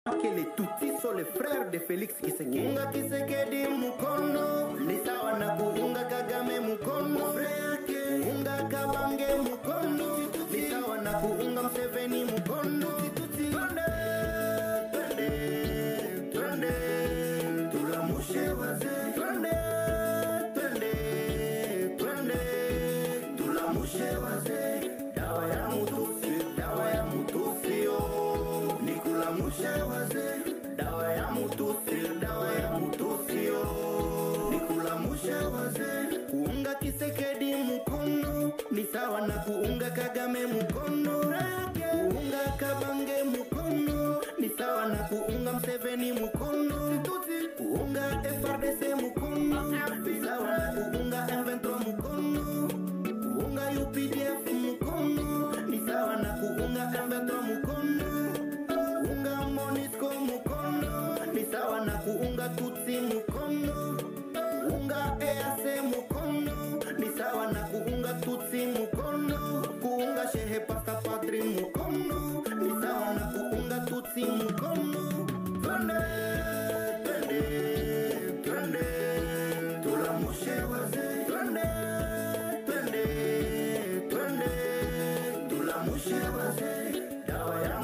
Que les Tutsis sont les frères de Félix Tshisekedi. Unga Tshisekedi mukono ni sawa na kuunga Kagame mukono. Unga Kabange mukono ni sawa na kuunga Museveni mukono. Twende, twende, tulamushe wazee. Twende, twende, twende, tulamushe wazee. Dawa ya mutusi yo. Nikulamushe wazee, dawa ya mutusi yo. Nikulamushe wazee, kuunga Tshisekedi mukono ni sawa na kuunga Kagame mukono. Kuunga Kabange mukono ni sawa na kuunga Museveni mukono. Kuunga FRDC mukono ni sawa na kuunga M23 mukono. Kuunga UPDF mukono ni sawa na kuunga M23 mukono. Ni sawa na kuunga Tutsi mukono. Kuunga EAC mukono ni sawa na kuunga Tutsi mukono. Kuunga Shehe Pasta Padri mukono ni sawa na kuunga Tutsi mukono. Twende, twende, twende, tulamushe wazee. Twende, twende, twende, tulamushe wazee. Dawa ya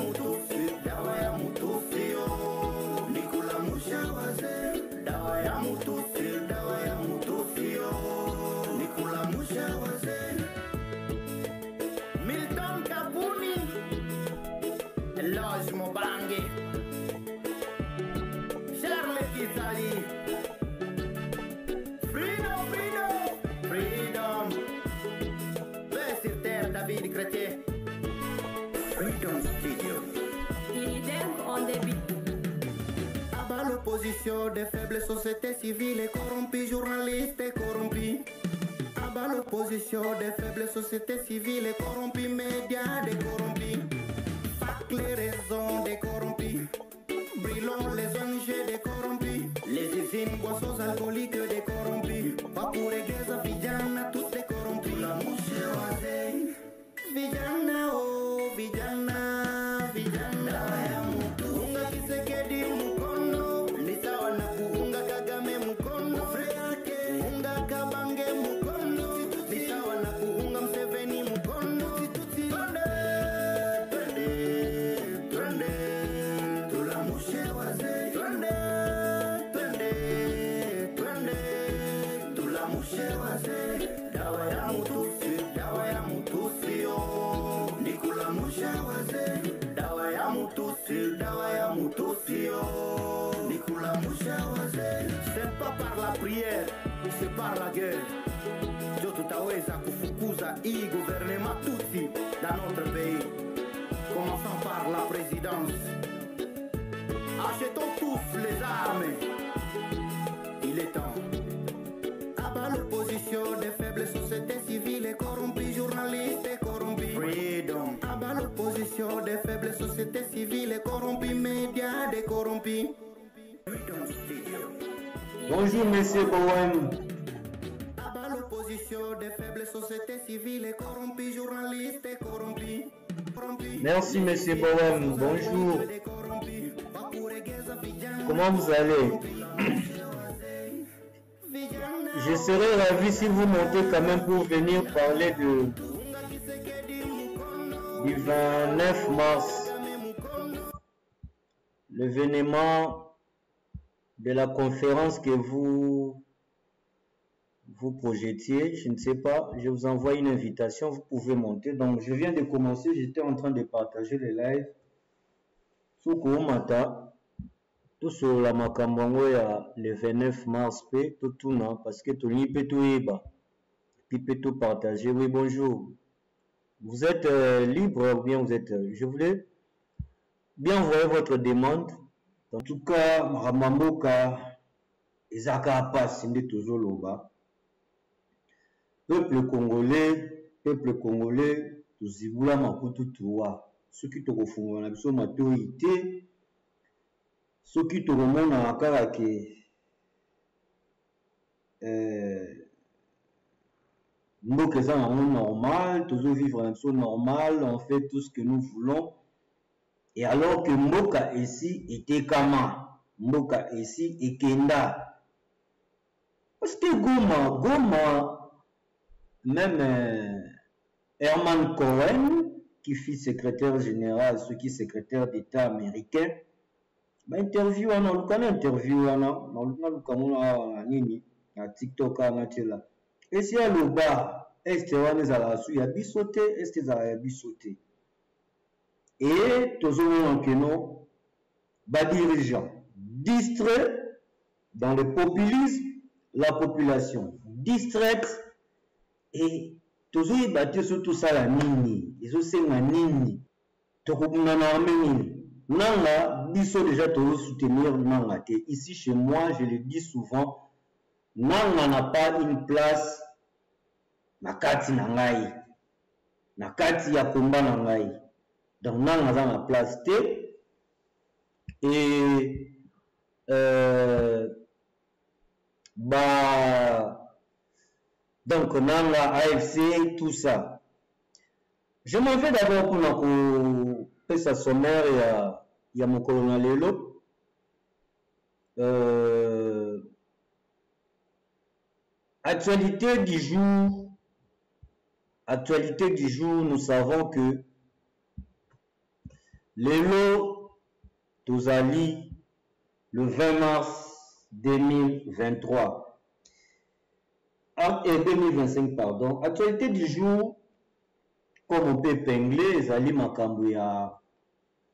mutusi yo. Nikulamushe wazee, dawa ya mutusi yo. Nikulamushe wazee. Milton Kabuni, Eloge Mobange, Charles Kizali. Freedom, freedom, freedom. Paix sur terre, David Chrétien. Freedom Studio. On the beat. Abat l'opposition des faibles sociétés civiles corrompues, journalistes corrompus. Abat l'opposition des faibles sociétés civiles corrompues, médias corrompus. Fac les raisons des corrompus. Brûlons les ONG des corrompus. Les usines boissons alcooliques des corrompus. Papou église vijana tous des corrompus. La mouche oisée. Vijana oh vijana, vijana ya mutu. Unga Tshisekedi mukono ni sawa na kuunga Kagame mukono. Unga Kabange mukono ni sawa na kuunga Museveni mukono. Twende, twende, twende, tulamushe wazee. Twende, twende, twende, tulamushe wazee. Dawa ya mutusi yo. Nikulamushe wazee, dawa ya mutusi yo. Nikulamushe wazee. C'est pas par la prière, c'est par la guerre. Jo tutaweza kufukuza hii gouvernement Tutsi dans notre pays. Commençons par la présidence. Achetons tous les armes. Il est temps. Abat l'opposition des faibles sociétés civiles corrompues, journalistes corrompus. Freedom. Abat l'opposition des faibles sociétés civiles corrompues, médias corrompus. Freedom Studio. Bonjour Monsieur Bowen. Abat l'opposition des faibles sociétés civiles corrompues, journalistes corrompus. Merci Monsieur Bowen. Bonjour. Comment vous allez? Je serais ravi si vous montez quand même pour venir parler du 29 mars, l'événement de la conférence que vous projetiez. Je ne sais pas, je vous envoie une invitation, vous pouvez monter. Donc je viens de commencer, j'étais en train de partager le live sur Koumata. Tout sur la makambango ya le 29 mars pe tout non parce que tout ni peut tout eba puis peut tout partager. Oui, bonjour. Vous êtes libre ou bien vous êtes je voulais bien envoyer votre demande. En tout cas, Maramamboka ezaka passe ndi tozoloba. Peuple congolais tozibula makutu tuwa. Soki tokofungwa na biso matoi te. Soki tokomona kaka ke mboka eza nango normal, toujours vivre un peu normal, on fait tout ce que nous voulons Et alors que Mboka ici était Kama, Mboka ici et Kenda. C'était Goma, Goma, même Herman Cohen, qui fut secrétaire général, ce qui est secrétaire d'État américain, bah interview wana lukana interview wana na lukana lukamuna nini na TikTok na tela. Et si aloba este wana ezala su ya bisote, este ezala ya bisote. Et tozomona que non, bas dirigeants distraits dans le populisme, la population distraite et tozoyeba te surtout ça la nini, ezosenga nini, tokokuna na armée nini. Nanga, biso déjà toujours soutenir Nanga te. Ici chez moi, je le dis souvent, Nanga n'a pas une place na kati na ngai, na kati ya komba na ngai. Donc Nanga za na place te. Et donc Nanga, AFC, tout ça. Je m'en vais d'abord pour sa sommaire il y a mon colonel Lelo. Actualité du jour, nous savons que Lelo Tozali le 20 mars 2023 et 2025 pardon. Actualité du jour, comme on peut épingler, Zali Makambo ya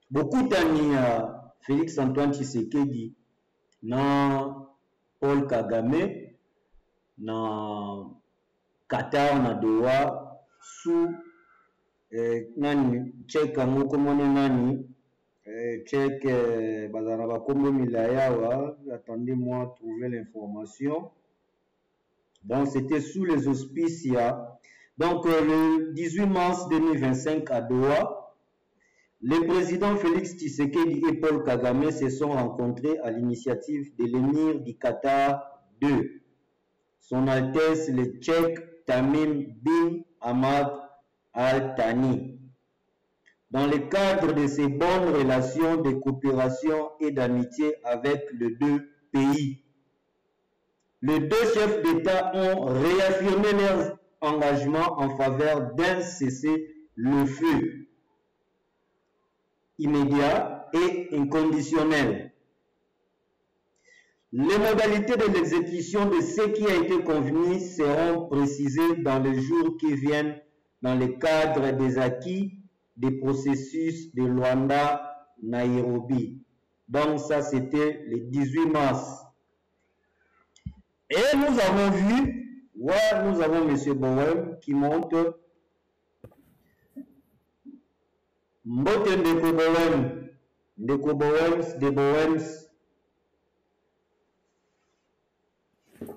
beaucoup d'années à Félix Antoine Tshisekedi na Paul Kagame na Qatar na Doha sous nani check moko mone nani check bazana ba kombo milaya wa attendez-moi trouver l'information. Donc c'était sous les auspices donc le 18 mars 2025 à Doha, les présidents Félix Tshisekedi et Paul Kagame se sont rencontrés à l'initiative de l'émir du Qatar II, Son Altesse le Tchèque Tamim bin Hamad Al Thani. Dans le cadre de ces bonnes relations de coopération et d'amitié avec les deux pays, les deux chefs d'État ont réaffirmé leur engagement en faveur d'un cessez-le-feu immédiat et inconditionnel. Les modalités de l'exécution de ce qui a été convenu seront précisées dans les jours qui viennent dans le cadre des acquis des processus de Luanda-Nairobi. Donc ça c'était le 18 mars. Et nous avons vu, nous avons M. Bowen qui monte. Mbote Ndeko Bowen.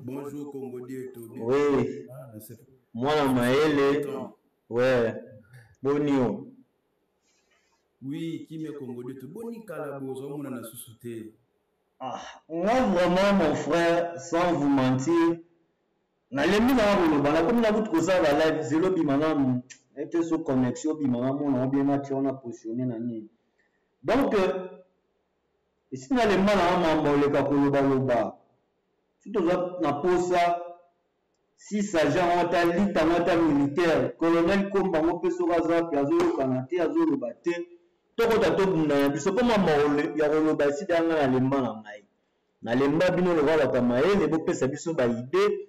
Bonjour Congo Dieto. Oui. Moi la maele. Ouais. Bonio. Oui, qui me Congo Dieto. Boni Kalabozo, on a sous-souté. Moi vraiment mon frère, sans vous mentir, nalembi na koloba comme na butu kosala live zelo bimana était sous connexion bimana mona bien match on a positionné na nini. Donc ici na lemba na mambo le ka koloba loba. Si toza na posa si sergent ota lita mata militaire colonel Komba mo peso kaza plazo kanate azoloba te. Tokota tobunda ya biso koma maole ya koloba isi danga na lemba na ngai. Na lemba bino le wala kamaele bo pesa biso ba idée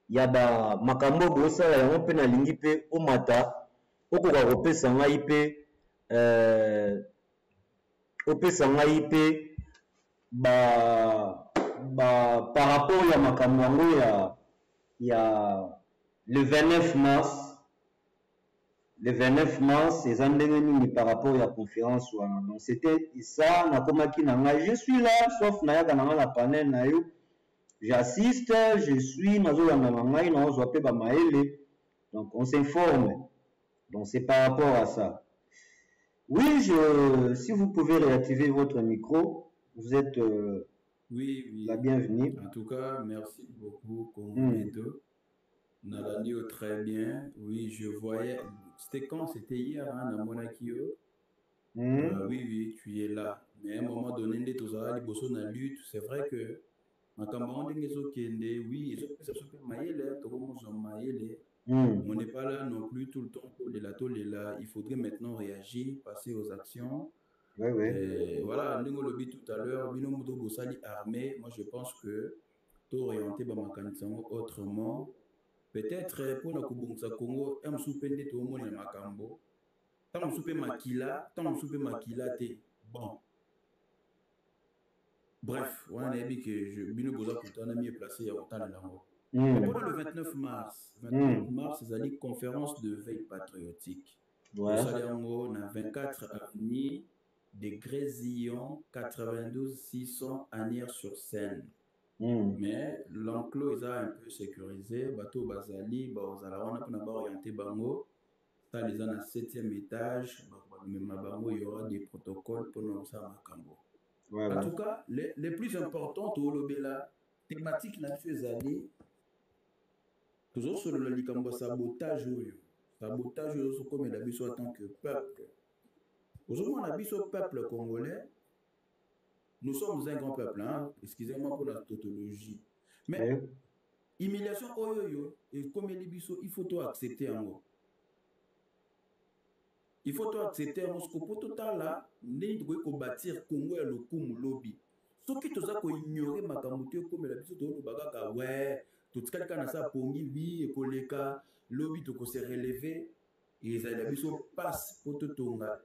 ya ba makambo bosala yango mpe nalingi mpe omata okoka kopesa ngai mpe opesa ngai mpe par rapport ya makambo yango ya le 29 mars. Le 29 mars, c'est un nini par rapport à la conférence. Donc c'était ça, je suis là, sauf Nayaka na panel na yo. J'assiste, je suis donc on s'informe. Donc c'est par rapport à ça. Oui, si vous pouvez réactiver votre micro, vous êtes oui. La bienvenue. En tout cas, merci beaucoup, Congo. Nalandio très bien. Oui, je voyais. C'était quand? C'était hier, hein, à Monakio. Oui, oui, tu es là. Mais à un moment donné, dès que tu as la lutte, c'est vrai que makambo ndenge ezokende, oui, ezopesa biso mpe mayele, tokomozwa mayele. On n'est pas là non plus tout le temps pour les là. Il faudrait maintenant réagir, passer aux actions. Ouais, ouais. Et voilà, ndenge olobi tout à l'heure, bino moto bosali armée, moi je pense que to orienter ba makanisa autrement. Peut-être pour na kubongisa Congo, am soupende to moni na makambo. Tant soupe makila te. Bon. Bref, on a dit que je bino boza pourtant mieux placé à autant de langue. Mais pendant le 29 mars, c'est la conférence de veille patriotique. Ouais. On a 24 avenue de Grésillon, 92 600 Anières-sur-Seine. Mais l'enclos est un peu sécurisé. Bateau Bazali, on a orienté Bango. Ça, les en à 7e étage. Mais il y aura des protocoles pour nous ça Makambo. Ouais, en tout cas, les plus importantes au Lobela, thématique nationale allée. Toujours sur le Likambo sabotage, comme l'habitude en tant que peuple. Aujourd'hui, on habite au peuple congolais. Nous sommes un grand peuple, hein? Excusez-moi pour la tautologie. Mais, humiliation, et comme il faut tout accepter en gros. Il faut tout accepter en gros. Pour tout temps là, nous devons bâtir Congo et le Koum lobby. Ce qui te a ignoré ma camouflage comme l'habitude de l'Obaga, ouais, tout ce qui a ça pour oui, et koleka, lobby te se relever. Et les Arabisos passent pour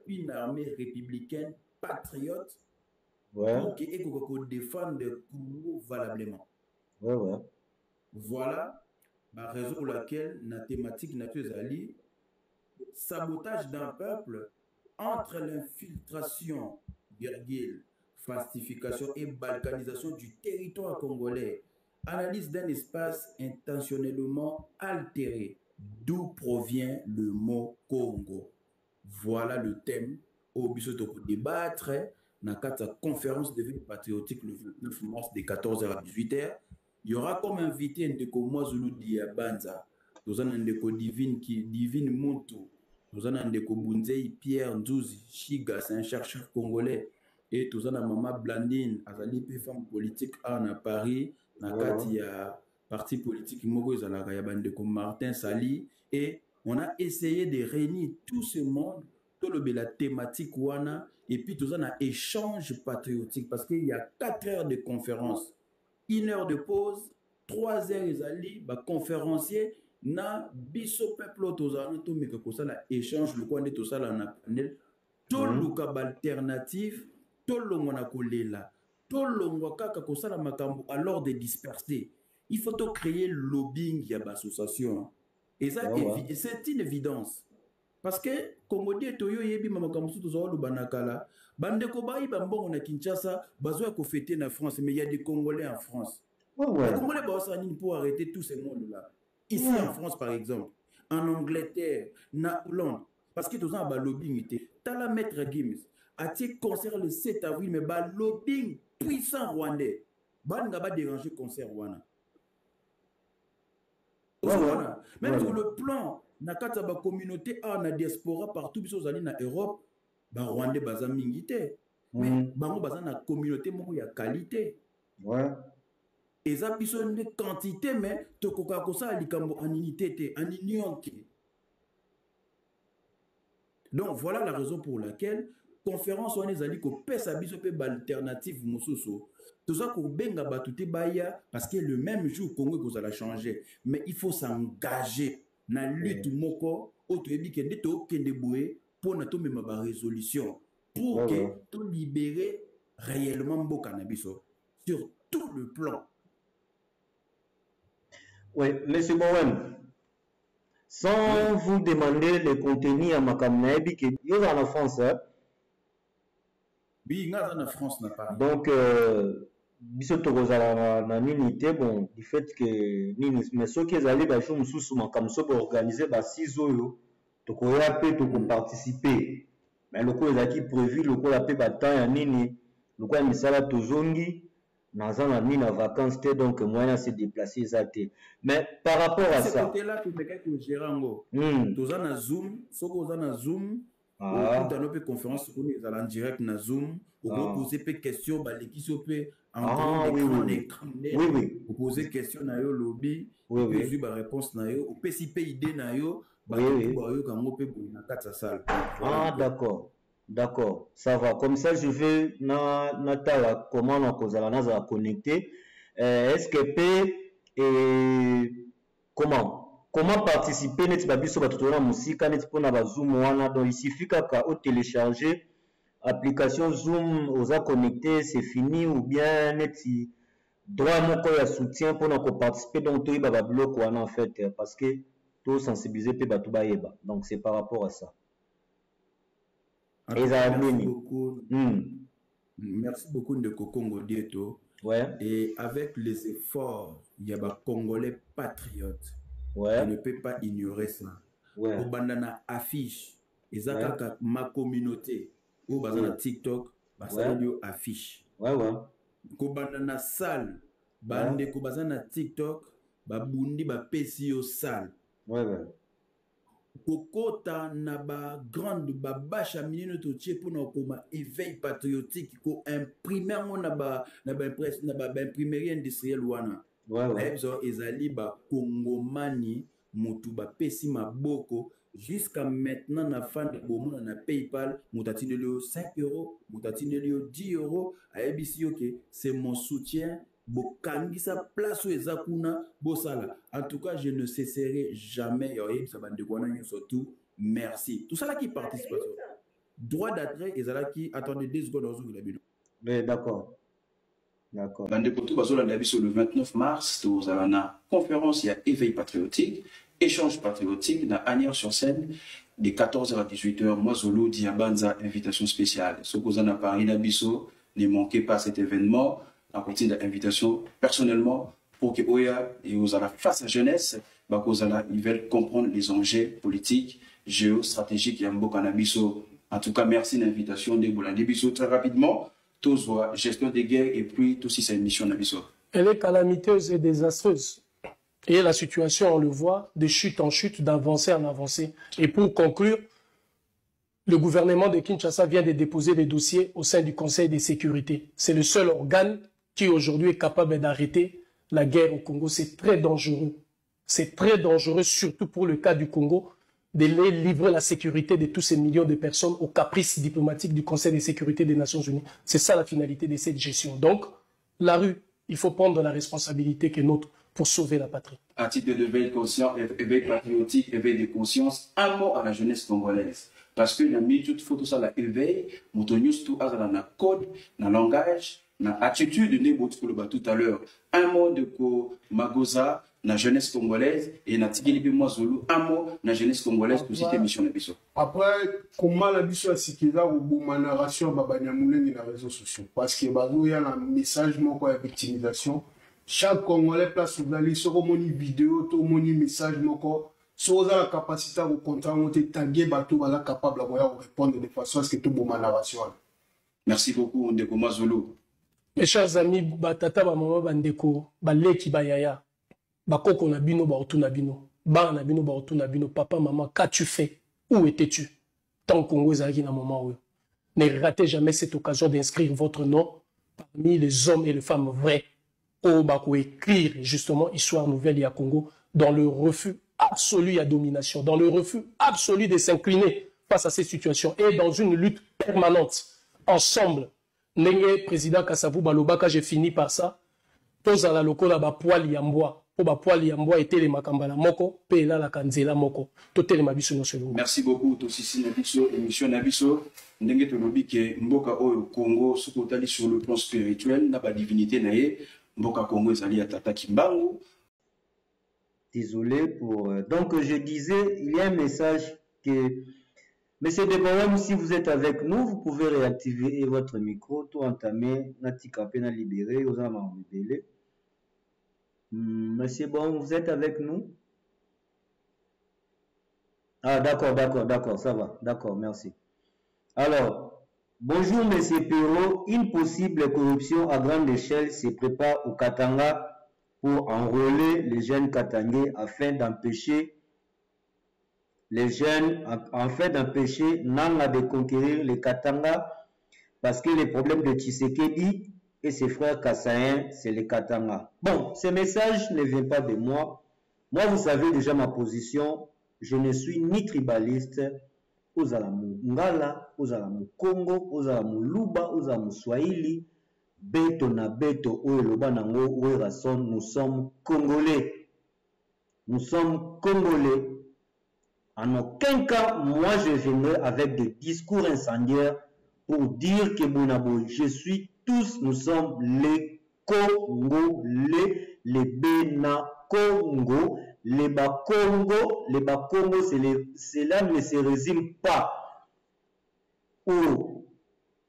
une armée républicaine patriote. Ouais. Pour défendre le Congo valablement. Ouais, ouais. Voilà la raison pour laquelle la thématique naturelle sabotage d'un peuple entre l'infiltration, guerre, falsification et balkanisation du territoire congolais, analyse d'un espace intentionnellement altéré, d'où provient le mot Congo. Voilà le thème au biso de débattre dans la conférence de vie patriotique le 29 mars de 14h à 18h. Il y aura comme invité Ndeko Mwazulu Diabanza, nous avons Ndeko Divine Muntu, nous avons Ndeko Bunzei Pierre Ndouzi, Chiga, c'est un chercheur congolais, et nous avons Maman Blandine, Azali, femme politique à Paris, dans le parti politique Ndeko Martin Sali, et on a essayé de réunir tout ce monde, tout la thématique Wana, et puis tout ça, on a échange patriotique parce qu'il y a 4 heures de conférence, 1 heure de pause, 3 heures ils conférencier, na biso peuple tout ça, mais que ça la échange, le coin de tout ça là, na panel, tout le cas alternative, tout le monde a collé là, tout le monde a que ça la makambo alors de disperser. Il faut tout créer le lobbying, il y a l'association. Et ça, c'est une évidence. Parce que, comme on dit, Toyo Yebi Mamakamusu Tozoro Banakala, Bandeko Baï Bambon na Kinshasa, Bazoua ko fêter en France, mais il y a des Congolais en France. Les Congolais pour arrêter tous ces mondes-là. Ici en France, par exemple, en Angleterre, en Hollande, parce que tous un lobbying, t'as la maître Gims, a-t-il concert le 7 avril, mais lobbying puissant rwandais. Ban n'a pas dérangé concert rwanda. Même sur le plan, na kata ba communauté a na diaspora partout biso zali na Europe, ba Rwandais baza mingité. Mais bango baza na communauté moko ya qualité. Ouais. Et ça biso de quantité mais to koka kosa likambo en unité te, en union te. Donc voilà la raison pour laquelle conférence on ezali ko pesa biso pe ba alternative mosusu. Tout ça ko benga batute baya parce que le même jour Congo ko ça changer, mais il faut s'engager. Na lutte moko auto ebi kende to kende boué pour na to même ba résolution pour que tout libérer réellement mboka na biso sur tout le plan. Oui, monsieur Bowen, sans vous demander le contenu à Makamna ebi que yo dans la France hein. Oui, nga dans France na pas. Donc biso tokozala na minité bon du fait que nini mais ceux qui allaient ba jour mususu makamso pour organiser ba 6 oyo tokoya pe to participer mais le ko ezaki prévu le ko la pe ba temps ya nini le ko misala tozongi naza na nini na vacances te donc moyen se déplacer ça te mais par rapport à ça côté là que quelqu'un ko gérango toza na Zoom soko za na Zoom Ah. Dans nos conférences, on est en direct na Zoom. On peut poser des questions, qui en écran. Vous posez questions na yo lobby. Vous poser des réponses na yo. Vous pouvez si idée na yo. Ah, d'accord. D'accord, ça va. Comme ça, je vais natala comment on a connecté. Est-ce que comment participer net babiso batutola musika net pona ba Zoom wana, donc il suffit qu'à télécharger application Zoom osa connecté, c'est fini, ou bien net droit moko ya soutien pour participer, donc to ba bloc wana en fait, parce que tout sensibiliser pe batu ba yeba, donc c'est par rapport à ça. Merci beaucoup. Merci beaucoup de Kokongo Dieto. Ouais. Et avec les efforts, il y a des Congolais patriotes. Ouais. On ne peut pas ignorer ça. Ouais. Au bandana affiche. Et ça, ma communauté. Au bandana TikTok, ça affiche. Ouais, ouais. Au bandana salle. Bande ko bandana TikTok, babundi ba pesio salle. Ouais, ouais. Kokota na ba grande ba bacha minino to tie pour na koma éveil patriotique ko imprimer mo na ba imprimerie industrielle wana. Ouais. Ezali ba kongomani mutu ba pesi maboko jusqu'à maintenant na fin de bomona na PayPal mutatine le 5 €, mutatine le 10 €. Aebisi ok, c'est mon soutien. Bokangisa place où ezakuna bosala. En tout cas, je ne cesserai jamais surtout merci. Tout ça là qui participe. Droit d'attrait ezala qui attendez 2 secondes dans le d'accord. D'accord. Le 29 mars, nous avons une conférence, il y a éveil patriotique, échange patriotique, dans Agnières-sur-Seine, de 14h à 18h, moi, Zolo, Diabanza, invitation spéciale. Ce que vous en avez parlé, Nabiso, ne manquez pas cet événement. À partir de l'invitation, personnellement, pour que Oya et vous allez face à la jeunesse, ils veulent comprendre les enjeux politiques, géostratégiques et Nabiso. En tout cas, merci de l'invitation de Nabiso. Très rapidement, tous voient gestion des guerres et puis tout aussi cette mission Nabiso. Elle est calamiteuse et désastreuse. Et la situation, on le voit, de chute en chute, d'avancée en avancée. Et pour conclure, le gouvernement de Kinshasa vient de déposer des dossiers au sein du Conseil de sécurité. C'est le seul organe qui aujourd'hui est capable d'arrêter la guerre au Congo. C'est très dangereux. C'est très dangereux, surtout pour le cas du Congo, de livrer la sécurité de tous ces millions de personnes aux caprices diplomatiques du Conseil de sécurité des Nations Unies. C'est ça la finalité de cette gestion. Donc, la rue, il faut prendre la responsabilité qui est nôtre pour sauver la patrie. À titre de veille conscient, éveil patriotique, éveil de conscience, un mot à la jeunesse congolaise. Parce que la toute photo ça la éveil, montonius tout à la code, dans langage, dans attitude de tout à l'heure. Un mot de ko Magoza, la jeunesse congolaise, et na tigelibi moi Zulu, un mot la jeunesse congolaise pour citer mission Nabiso. Après, comment la biso a sikila ou bouma narration babanyamoulen dans les réseaux sociaux. Parce que il y a un message moko ya victimisation. Chaque Congolais place sur la liste, sur mon vidéo, tout mon message moko. Sur la capacité de contrat, taguer bateau, voilà capable de répondre de façon à ce que tout bon narration. Merci beaucoup, Ndeko Mazolo. Mes chers amis, batata ba mama bandeko, baleki bayaya, bakoko na bino ba otu na bino, ba na bino ba otu na bino, papa maman, qu'as-tu fait? Où étais-tu? Tant Congo ezaki na moment où. Ne ratez jamais cette occasion d'inscrire votre nom parmi les hommes et les femmes vrais. Au bako écrire justement histoire nouvelle ya Congo dans le refus absolu à domination, dans le refus absolu de s'incliner face à ces situations et dans une lutte permanente, ensemble. Nenge président Kassavou Balobaka, j'ai fini par ça. Tous à la lokola ba poil yamboa, po ba poil yamboa était les makambala moko, pe la kanzela moko. Totel mabiso no selo. Merci beaucoup Tosisi Nabiso, émission Nabiso. Ndenge to lobi ke mboka oyo Congo sokotali sur le plan spirituel na ba divinité naye, mboka Congo ezali ya tata Kimbangu. Désolé pour... Donc, je disais, il y a un message que... Monsieur Deborah, si vous êtes avec nous, vous pouvez réactiver votre micro, tout entamer, natika pena libéré, aux amants libérés. Monsieur Bon, vous êtes avec nous? Ah, d'accord, ça va. D'accord, merci. Alors, bonjour, Monsieur Perrault. Une possible corruption à grande échelle se prépare au Katanga pour enrôler les jeunes Katangais afin d'empêcher les jeunes, en fait d'empêcher Nanga de conquérir les Katanga, parce que les problèmes de Tshisekedi et ses frères Kassaïens, c'est les Katanga. Bon, ces messages ne viennent pas de moi. Moi, vous savez déjà ma position. Je ne suis ni tribaliste, aux Alamou Ngala, aux Alamou Congo, aux Alamou Luba, aux Alamou Swahili, Beto na Beto, Oeloba Nango, Oerason, nous sommes Congolais. Nous sommes Congolais. En aucun cas, moi, je viendrai avec des discours incendiaires pour dire que Bonaboy, je suis tous, nous sommes les Congolais, les Bena Congo, les Bakongo, cela ne se résume pas aux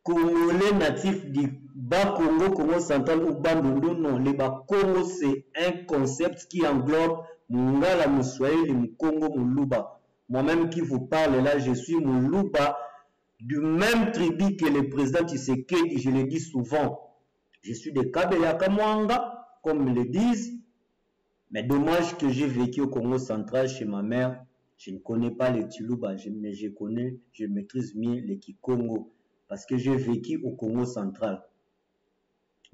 Congolais natifs du Bas-Congo, Congo central ou Bandundu, non, les Bakongo, c'est un concept qui englobe Mungala, Moussoaïli, Moukongo, Mouluba. Moi-même qui vous parle là, je suis Mouluba, du même tribu que le président Tshisekedi, je le dis souvent. Je suis de Kabeya Kamwanga, comme ils le disent. Mais dommage que j'ai vécu au Congo central chez ma mère. Je ne connais pas les Tuluba, mais je maîtrise mieux les Kikongo. Parce que j'ai vécu au Congo central.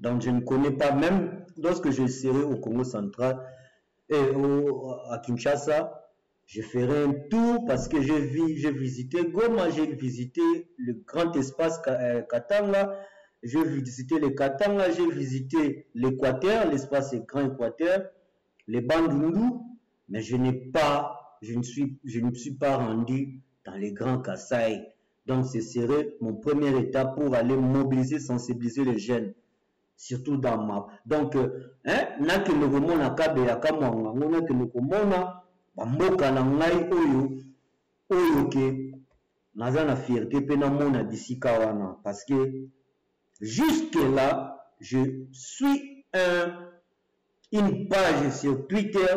Donc je ne connais pas, même lorsque je serai au Congo central et à Kinshasa, je ferai un tour parce que j'ai visité Goma, j'ai visité le grand espace Katanga, j'ai visité le Katanga, j'ai visité l'Équateur, l'espace grand Équateur, les Bandundu, mais je ne me suis pas rendu dans les grands Kasaï. Donc ce serait mon premier étape pour aller mobiliser, sensibiliser les jeunes. Surtout dans ma... Donc, n'a que le roman à Kabeya Kamwanga, on a que le roman Bamboka na ngai oyo ke naza na fierté pe na mona d'ici kawana parce que jusque là je suis une page sur Twitter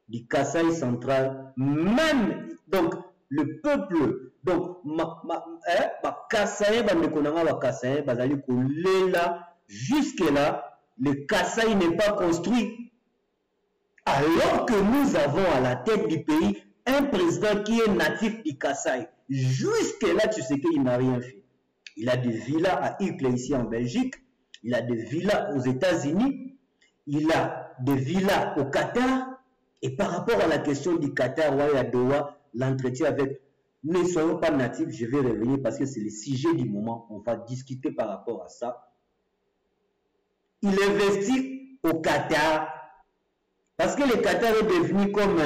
du Kasaï central, même donc le peuple donc Kasaï bandekonanga ba Kasaï bazali kolela jusque là le Kasaï n'est pas construit. Alors que nous avons à la tête du pays un président qui est natif du Kasaï. Jusque-là, tu sais qu'il n'a rien fait. Il a des villas à Uccle ici en Belgique. Il a des villas aux États-Unis. Il a des villas au Qatar. Et par rapport à la question du Qatar, à Doha, l'entretien avec... Ne soyons pas natifs, je vais revenir parce que c'est le sujet du moment. On va discuter par rapport à ça. Il investit au Qatar. Parce que le Qatar est devenu comme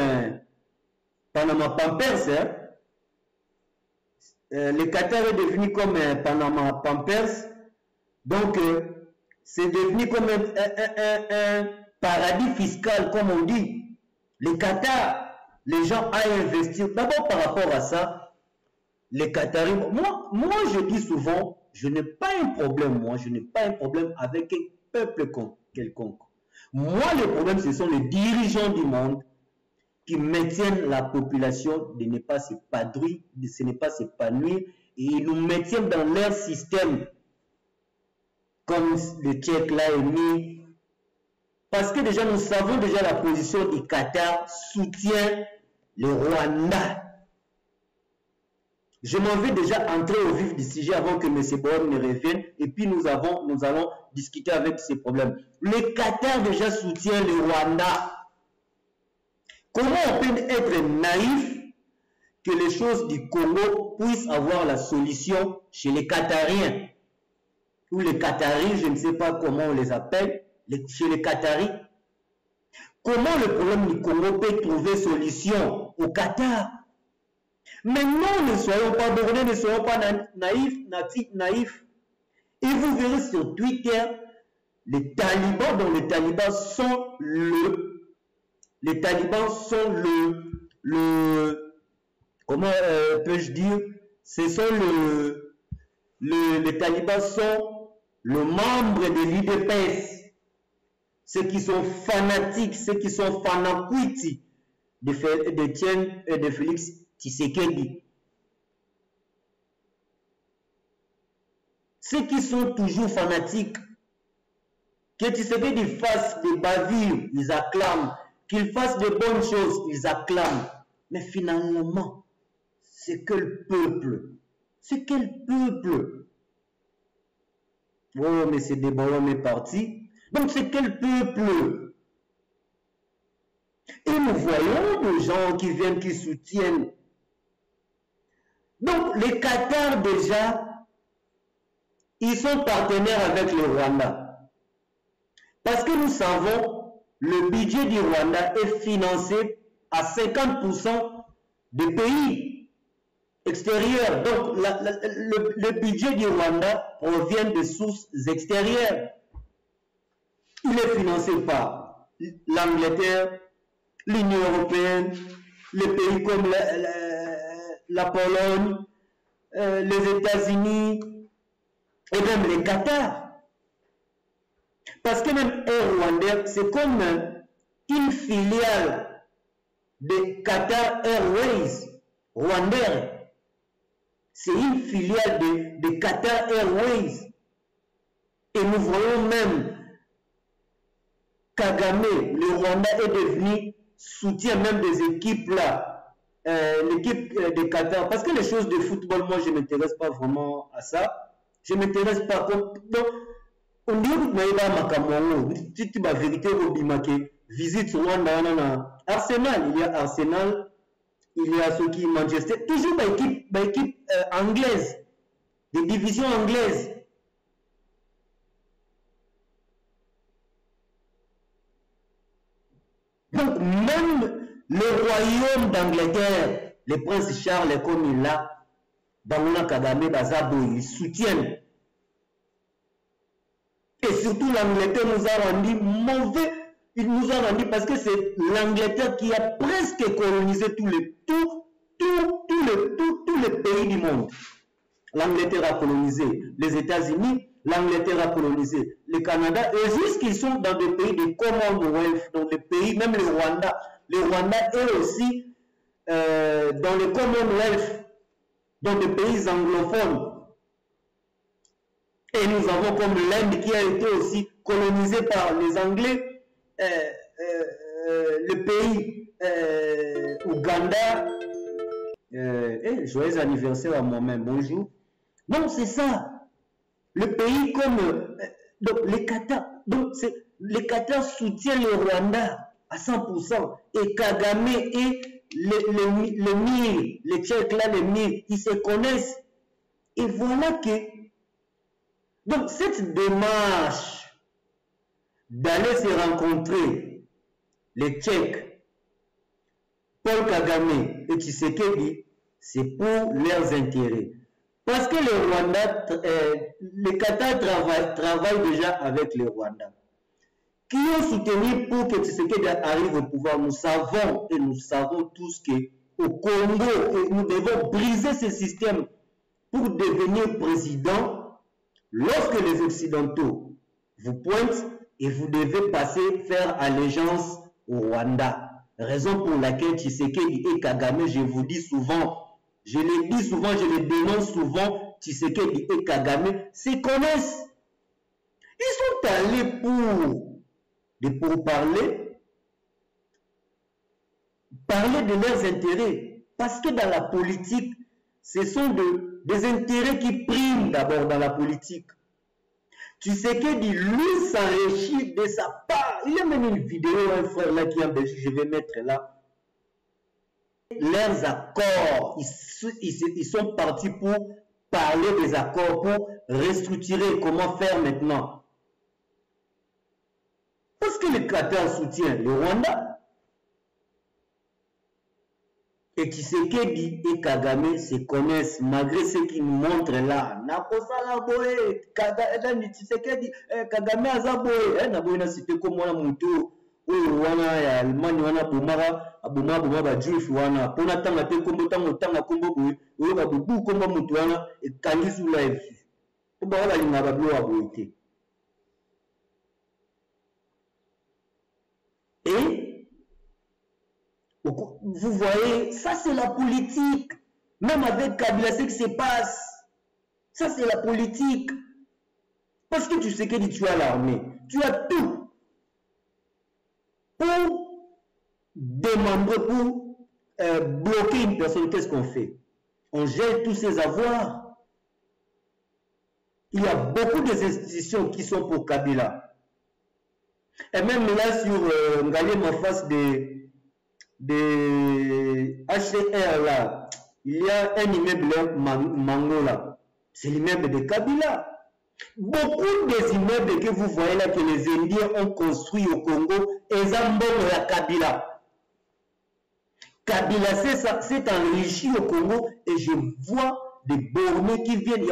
Panama Pampers. Hein? Le Qatar est devenu comme Panama Pampers. Donc, c'est devenu comme un paradis fiscal, comme on dit. Le Qatar, les gens aillent investir. D'abord, par rapport à ça, les Qataris, moi je dis souvent, je n'ai pas un problème, je n'ai pas un problème avec un peuple quelconque. Moi, le problème, ce sont les dirigeants du monde qui maintiennent la population de ne pas s'épanouir, et ils nous maintiennent dans leur système, comme le Tchèque l'a émis. Parce que déjà, nous savons déjà la position du Qatar soutient le Rwanda. Je m'en vais déjà entrer au vif du sujet avant que M. Bohom ne revienne. Et puis nous allons discuter avec ces problèmes. Le Qatar déjà soutient le Rwanda. Comment on peut être naïf que les choses du Congo puissent avoir la solution chez les Qatariens? Ou les Qataris, je ne sais pas comment on les appelle, chez les Qataris. Comment le problème du Congo peut trouver solution au Qatar? Mais non, ne soyons pas bornés, ne soyons pas naïfs. Et vous verrez sur Twitter, les talibans, dont les talibans sont comment peux-je dire, ce sont les talibans sont le membre de l'UDPS, ceux qui sont fanatiques, ceux qui sont fanakuiti de Félix Tshisekedi. Ceux qui sont toujours fanatiques, que Tshisekedi fasse des bavures, ils acclament, qu'il fasse de bonnes choses, ils acclament. Mais finalement, c'est quel peuple? C'est quel peuple? Oh, mais c'est des ballons, mais partis. Donc, c'est quel peuple? Et nous voyons des gens qui viennent, qui soutiennent. Donc, les Qatar, déjà, ils sont partenaires avec le Rwanda. Parce que nous savons, le budget du Rwanda est financé à 50% des pays extérieurs. Donc, le budget du Rwanda provient de sources extérieures. Il est financé par l'Angleterre, l'Union européenne, les pays comme la Pologne, les États-Unis et même les Qatar. Parce que même Air Rwanda, c'est comme une filiale de Qatar Airways, Rwanda. C'est une filiale de Qatar Airways. Et nous voyons même Kagame, le Rwanda est devenu soutien même des équipes là, l'équipe de Qatar. Parce que les choses de football, moi je ne m'intéresse pas vraiment à ça. Je ne m'intéresse pas. Donc, on dit que la vérité visite Rwanda, Arsenal, il y a Arsenal, il y a ceux qui Manchester, toujours par équipe anglaise, des divisions anglaises. Donc même le royaume d'Angleterre, le prince Charles comme il l'a, Banguna Kagame Bazabo, ils soutiennent. Et surtout l'Angleterre nous a rendu mauvais. Il nous a rendu parce que c'est l'Angleterre qui a presque colonisé tous les pays du monde. L'Angleterre a colonisé les États-Unis, l'Angleterre a colonisé le Canada, et jusqu'ils sont dans des pays de Commonwealth, dans des pays, même le Rwanda. Le Rwanda est aussi dans le Commonwealth, dans des pays anglophones. Et nous avons comme l'Inde qui a été aussi colonisée par les Anglais, le pays Ouganda. Joyeux anniversaire à moi-même, bonjour. Donc c'est ça. Le pays comme donc les Qatar, donc les Qatar soutiennent le Rwanda à 100%. Et Kagame et les Tchèques là, les Mir, ils se connaissent. Et voilà que donc cette démarche d'aller se rencontrer les Tchèques, Paul Kagame et Tshisekedi, c'est pour leurs intérêts. Parce que le Rwanda, les Qatar travaillent déjà avec le Rwanda. Qui ont soutenu pour que Tshisekedi arrive au pouvoir. Nous savons et nous savons tous qu'au Congo, nous devons briser ce système pour devenir président. Lorsque les Occidentaux vous pointent et vous devez faire allégeance au Rwanda. Raison pour laquelle Tshisekedi et Kagame, je vous dis souvent, je les dis souvent, je les dénonce souvent, Tshisekedi et Kagame se connaissent. Ils sont allés pour parler de leurs intérêts. Parce que dans la politique, ce sont des intérêts qui priment d'abord dans la politique. Tshisekedi, lui, s'enrichit de sa part. Il y a même une vidéo, un frère là qui est en Belgique, je vais mettre là. Leurs accords, ils sont partis pour parler des accords, pour restructurer, comment faire maintenant. Parce que le Qatar soutient le Rwanda. Et Tshisekedi et Kagame se connaissent malgré ce qu'ils nous montrent là. Nakosala boye, Tshisekedi, Kagame azaboye, naboye na cité comme wana muntu, oyo wana ya Allemagne wana bomara ba juif wana, pona tanga te kombo tanga kombo boye, oyo ba bubu kombo muntu wana ekangi sous live. Oba wala linga ba blo aboye te. Et vous voyez, ça c'est la politique. Même avec Kabila, c'est ce qui se passe. Ça c'est la politique. Parce que tu sais que tu as l'armée, tu as tout pour démembrer, pour bloquer une personne. Qu'est-ce qu'on fait? on gèle tous ces avoirs. Il y a beaucoup des institutions qui sont pour Kabila. Et même là, sur Ngalem en face des HCR, là, il y a un immeuble Mango là. C'est l'immeuble de Kabila. Beaucoup des immeubles que vous voyez là que les Indiens ont construits au Congo, ils ont la Kabila. Kabila s'est enrichi au Congo et je vois des bornés qui viennent.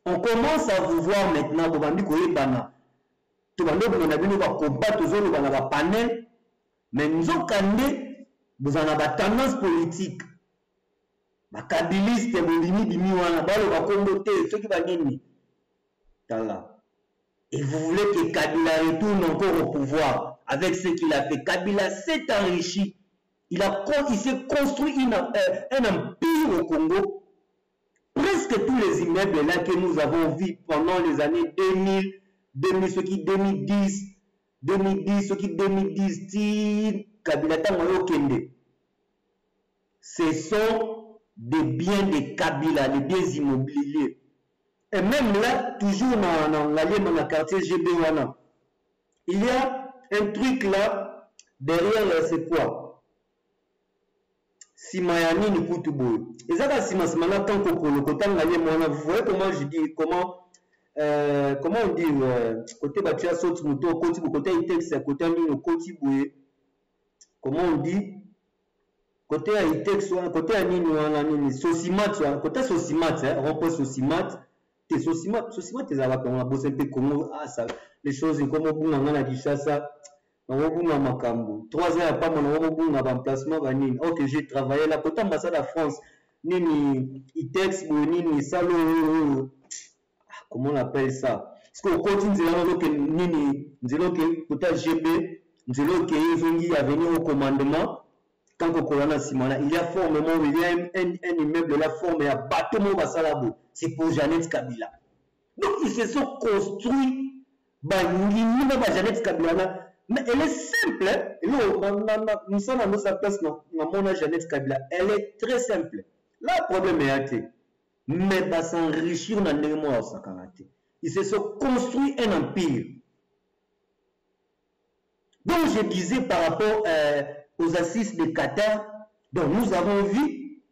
On commence à vous voir maintenant. Mais nous avons vous en avez tendance politique. Ma kabiliste, et vous voulez que Kabila retourne encore au pouvoir avec ce qu'il a fait. Kabila s'est enrichi. Il s'est construit un empire au Congo. Presque tous les immeubles là que nous avons vus pendant les années 2010, ceux qui 2010, Kabila Tangoyo Kende. Ce sont des biens de Kabila, des biens immobiliers. Et même là, toujours dans le quartier GBWANA, il y a un truc là, derrière, c'est quoi? Simayani Nikutubo. Et ça, c'est Simasmana, tant que le côté vous voyez comment je dis, comment on dit, côté Batia Sot Muto, côté Itex, côté Nino, côté Boué, comment on dit? Côté Itex, côté Nino, Sosimat, côté Sosimat, rempart Sosimat, Sosimat, t'es à on a bossé un peu comment, les choses comme on a dit ça, on a Makambo. 3 ans après, on a un emplacement, ok, j'ai travaillé là, côté ambassade de France, Nini, Itex, Nini, Salo, comment on appelle ça? Parce qu'on continue, Nini, côté GB, nous à venir au commandement. Quand on a Simona, il y a formellement, il y a un immeuble là formé à bâtiment Basalabo. C'est pour Jeannette Kabila. Donc ils se sont construits, Jeannette Kabila. Mais elle est simple. Nous sommes dans notre place, dans Jeannette Kabila. Elle est très simple. Là, le problème est athée. Mais va s'enrichir dans les mois au Sakanate. Ils se sont construits un empire. Donc je disais par rapport aux assises de Qatar, donc nous avons vu,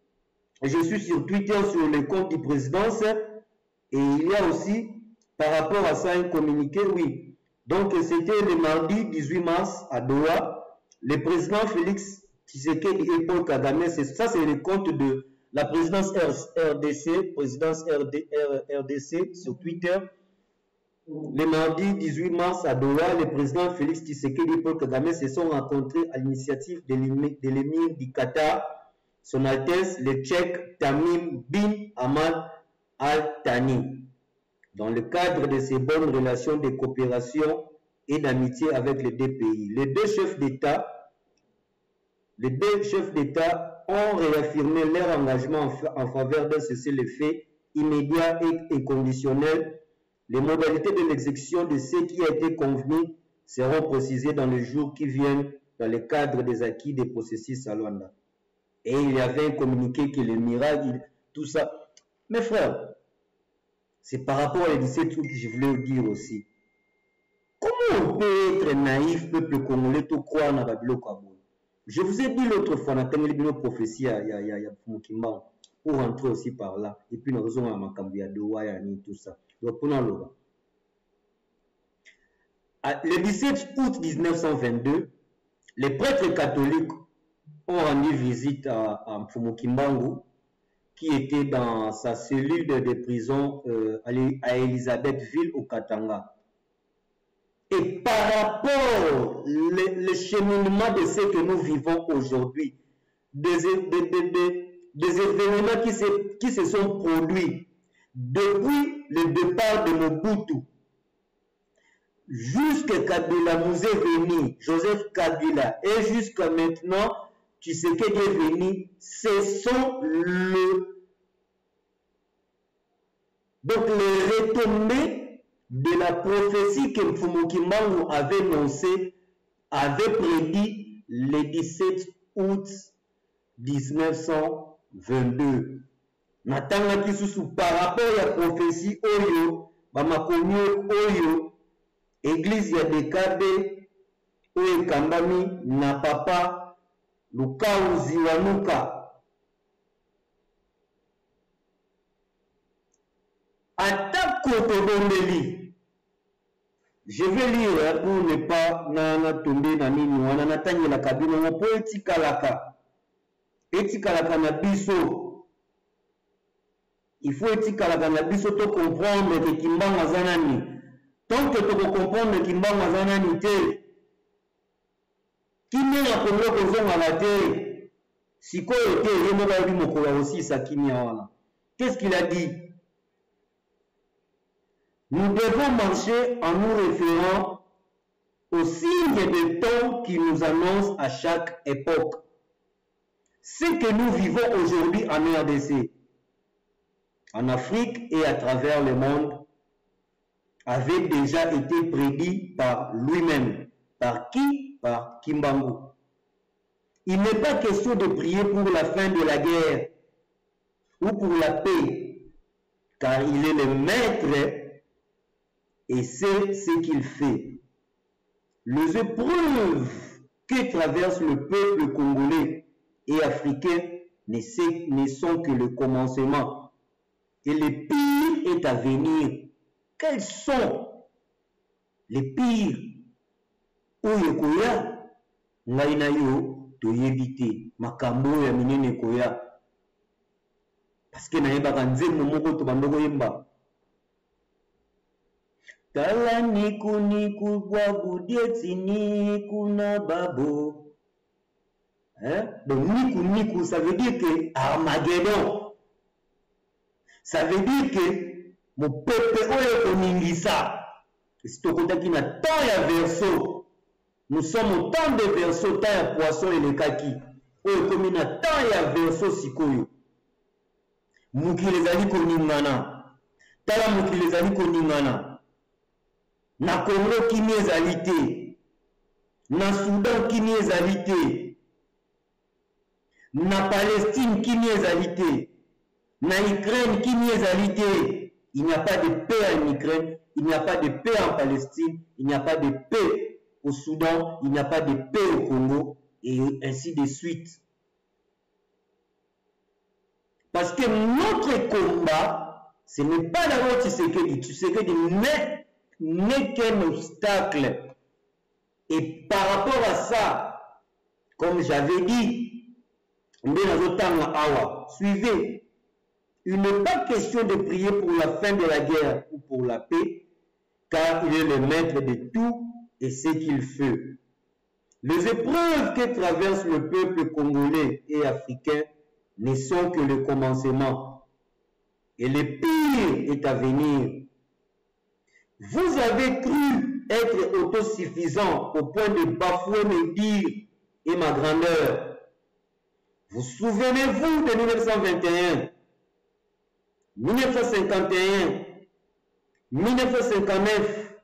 je suis sur Twitter sur le compte du présidence, et il y a aussi par rapport à ça un communiqué, oui. Donc c'était le mardi 18 mars à Doha, le président Félix Tshisekedi et Paul Kagame, ça c'est le compte de la présidence RDC, présidence RDC sur Twitter. Le mardi 18 mars à Doha, le président Félix Tshisekedi et Paul Kagame se sont rencontrés à l'initiative de l'émir du Qatar, son Altesse le Tchèque Tamim bin Hamad Al Thani, dans le cadre de ces bonnes relations de coopération et d'amitié avec les deux pays. Les deux chefs d'État ont réaffirmé leur engagement en faveur d'un cessez-le-feu immédiat et conditionnel. Les modalités de l'exécution de ce qui a été convenu seront précisées dans les jours qui viennent dans le cadre des acquis des processus à Luanda. Et il y avait un communiqué que les miracles, tout ça. Mes frères, c'est par rapport à les 17 trucs que je voulais dire aussi. Comment on peut être naïf, peuple congolais, tout croire dans Babilo Kabou? Je vous ai dit l'autre fois, on a tenu les prophéties, il y a Mukimba, pour rentrer aussi par là. Et puis nous avons un Makambi à Doha, tout ça. Donc, le 17 août 1922, les prêtres catholiques ont rendu visite à Mfumukimbangu, qui était dans sa cellule de prison à Elisabethville au Katanga. Et par rapport le cheminement de ce que nous vivons aujourd'hui, des événements qui se sont produits depuis le départ de Mobutu, jusqu'à Kabila Museveni, Joseph Kabila, et jusqu'à maintenant, Tshisekedi est venu, ce sont donc les retombées de la prophétie que Mfumukimbangu avait annoncée, avait prédit le 17 août 1922. Natanga kisusu par rapport à la prophétie Oyo, Bamakonyo Oyo, Église ya Dekabe, Oyo Kambami, na papa, Lukau Ziwanuka. Attaque Kotobondeli. Je vais lire pour ne pas tomber dans nini wana natanye la kabine mo po etikalaka na biso. Il faut etikalaka na biso to comprendre que Kimbangwa zanani. Tant que tu comprendre Kimbangwa zanani te. Kimi na Kongo kozonga la te. Sikoyo te yemo ba bi mokola aussi sa kimia wana. Qu'est-ce qu'il a dit? Nous devons marcher en nous référant aux signes de temps qui nous annoncent à chaque époque. Ce que nous vivons aujourd'hui en RDC, en Afrique et à travers le monde, avait déjà été prédit par lui-même. Par qui? Par Kimbangu. Il n'est pas question de prier pour la fin de la guerre ou pour la paix, car il est le maître et c'est ce qu'il fait. Les épreuves que traverse le peuple congolais et africain ne sont que le commencement. Et le pire est à venir. Quels sont les pires? Oyekoya, ngainayo, toyebite, makambo ya minene koya. Parce que naeba kanzemo moko to bandoko yemba. Tala niku niku kwa budieti niku na babo. Donc niku niku ça veut dire que Armageddon. Ça veut dire que mon peuple oyo koningisa. C'est au côté qui n'a tant ya verso. Nous sommes au temps de verso, tant ya poisson et le kaki. Oyo komi na tant ya verso sikoyo. Mukile zali koningana. Tala mukile zali koningana. Na Congo kimi ezali te, na Soudan kimi ezali te, na Palestine kimi ezali te, na Ukraine kimi ezali te. Il n'y a pas de paix en Ukraine, il n'y a pas de paix en Palestine, il n'y a pas de paix au Soudan, il n'y a pas de paix au Congo, et ainsi de suite. Parce que notre combat, ce n'est pas d'abord Tshisekedi, mais n'est qu'un obstacle. Et par rapport à ça, comme j'avais dit, suivez, il n'est pas question de prier pour la fin de la guerre ou pour la paix, car il est le maître de tout et ce qu'il fait. Les épreuves que traverse le peuple congolais et africain ne sont que le commencement. Et le pire est à venir. Vous avez cru être autosuffisant au point de bafouer mes dires et ma grandeur. Vous souvenez-vous de 1921, 1951, 1959,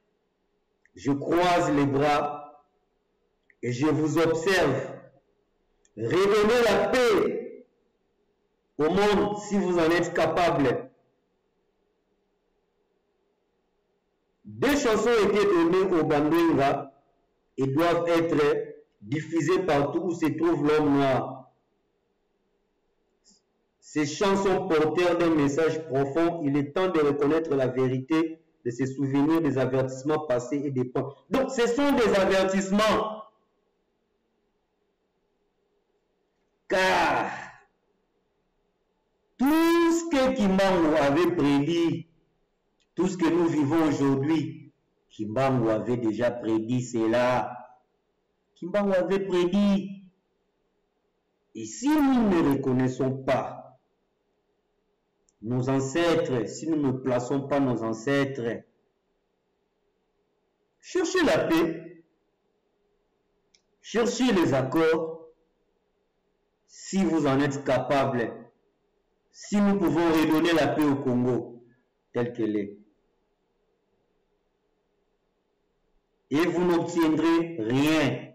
je croise les bras et je vous observe. Redonnez la paix au monde si vous en êtes capable. Deux chansons étaient données au Bandunga et doivent être diffusées partout où se trouve l'homme noir. Ces chansons porteurs d'un message profond, il est temps de reconnaître la vérité, de se souvenir des avertissements passés et des points. Donc ce sont des avertissements. Car tout ce que Kimbangu avait prédit, tout ce que nous vivons aujourd'hui, Kimbangu avait déjà prédit cela. Kimbangu avait prédit. Et si nous ne reconnaissons pas nos ancêtres, si nous ne plaçons pas nos ancêtres, cherchez la paix, cherchez les accords, si vous en êtes capable, si nous pouvons redonner la paix au Congo, telle qu'elle est. Et vous n'obtiendrez rien.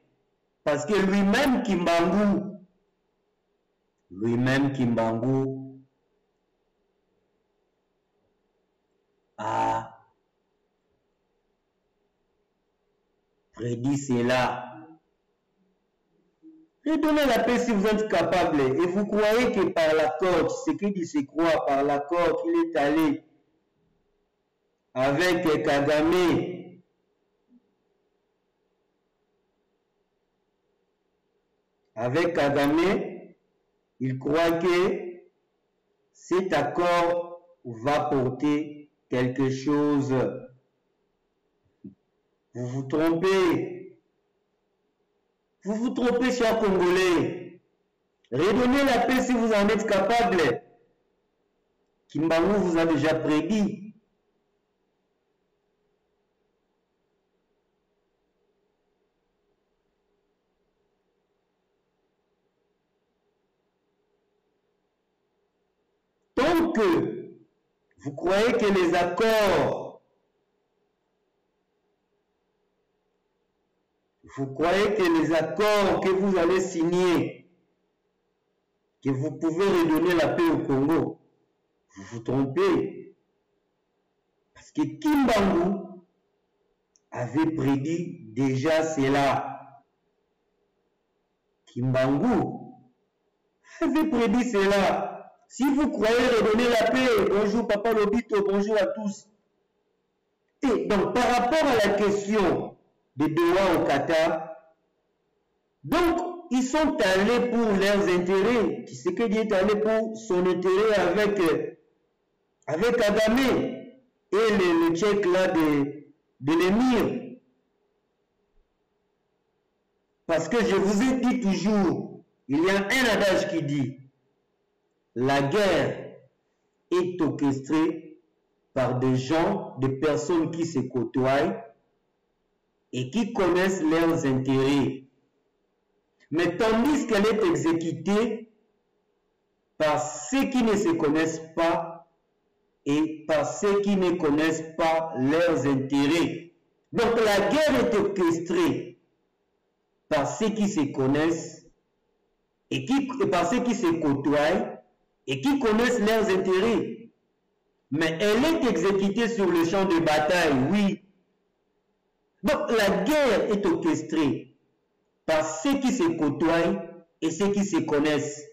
Parce que lui-même, Kimbangu, lui-même Kimbangu a prédit cela. Redonnez la paix si vous êtes capable. Et vous croyez que par l'accord, ce qu'il dit se croit, par l'accord qu'il est allé avec Kagame, il croit que cet accord va porter quelque chose. Vous vous trompez. Vous vous trompez, chers Congolais. Redonnez la paix si vous en êtes capable. Kimbangu vous a déjà prédit. Tant que vous croyez que les accords, que vous allez signer, que vous pouvez redonner la paix au Congo, vous vous trompez. Parce que Kimbangu avait prédit déjà cela. Kimbangu avait prédit cela. Si vous croyez redonner la paix, bonjour Papa Lobito, bonjour à tous. Et donc par rapport à la question de Doha au Qatar, donc ils sont allés pour leurs intérêts. Tshisekedi est allé pour son intérêt avec Kagame et le tchèque là de l'émir. Parce que je vous ai dit toujours, il y a un adage qui dit la guerre est orchestrée par des gens, des personnes qui se côtoient et qui connaissent leurs intérêts. Mais tandis qu'elle est exécutée par ceux qui ne se connaissent pas et par ceux qui ne connaissent pas leurs intérêts. Donc la guerre est orchestrée par ceux qui se connaissent et par ceux qui se côtoient et qui connaissent leurs intérêts. Mais elle est exécutée sur le champ de bataille, oui. Donc la guerre est orchestrée par ceux qui se côtoient et ceux qui se connaissent.